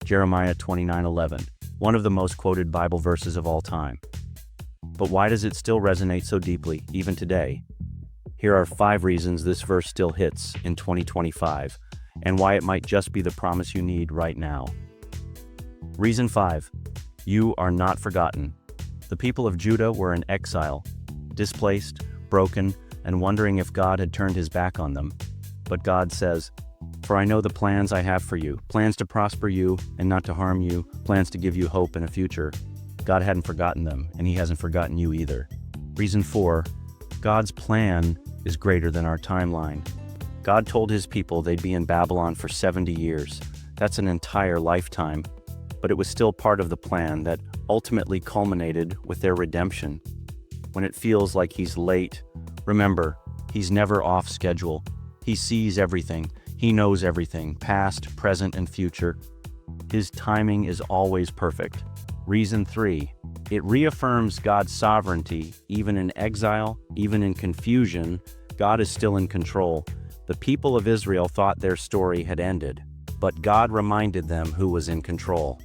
Jeremiah 29:11, one of the most quoted Bible verses of all time. But why does it still resonate so deeply, even today? Here are 5 reasons this verse still hits in 2025, and why it might just be the promise you need right now. Reason 5. You are not forgotten. The people of Judah were in exile, displaced, broken, and wondering if God had turned his back on them. But God says, "For I know the plans I have for you, plans to prosper you and not to harm you, plans to give you hope and a future." God hadn't forgotten them, and he hasn't forgotten you either. Reason 4. God's plan is greater than our timeline. God told his people they'd be in Babylon for 70 years. That's an entire lifetime. But it was still part of the plan that ultimately culminated with their redemption. When it feels like he's late, remember, he's never off schedule. He sees everything. He knows everything, past, present, and future. His timing is always perfect. Reason 3. It reaffirms God's sovereignty. Even in exile, even in confusion, God is still in control. The people of Israel thought their story had ended, but God reminded them who was in control.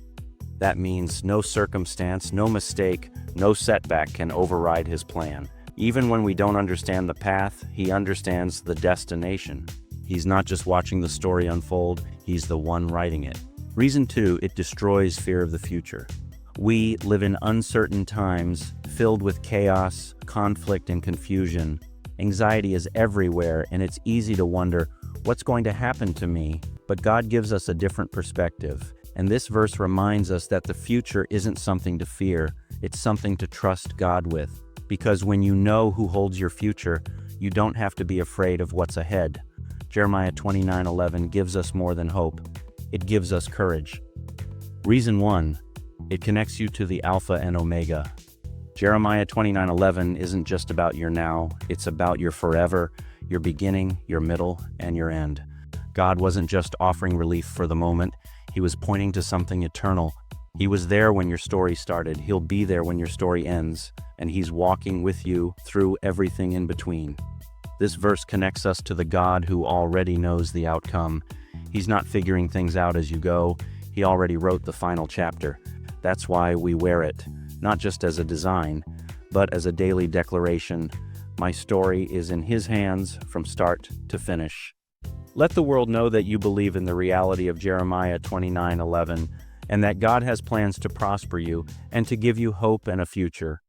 That means no circumstance, no mistake, no setback can override his plan. Even when we don't understand the path, he understands the destination. He's not just watching the story unfold, he's the one writing it. Reason 2, it destroys fear of the future. We live in uncertain times, filled with chaos, conflict, and confusion. Anxiety is everywhere, and it's easy to wonder, what's going to happen to me? But God gives us a different perspective, and this verse reminds us that the future isn't something to fear, it's something to trust God with. Because when you know who holds your future, you don't have to be afraid of what's ahead. Jeremiah 29:11 gives us more than hope. It gives us courage. Reason 1. It connects you to the Alpha and Omega. Jeremiah 29:11 isn't just about your now, it's about your forever, your beginning, your middle, and your end. God wasn't just offering relief for the moment, he was pointing to something eternal. He was there when your story started, he'll be there when your story ends, and he's walking with you through everything in between. This verse connects us to the God who already knows the outcome. He's not figuring things out as you go, he already wrote the final chapter. That's why we wear it, not just as a design, but as a daily declaration. My story is in his hands from start to finish. Let the world know that you believe in the reality of Jeremiah 29:11, and that God has plans to prosper you and to give you hope and a future.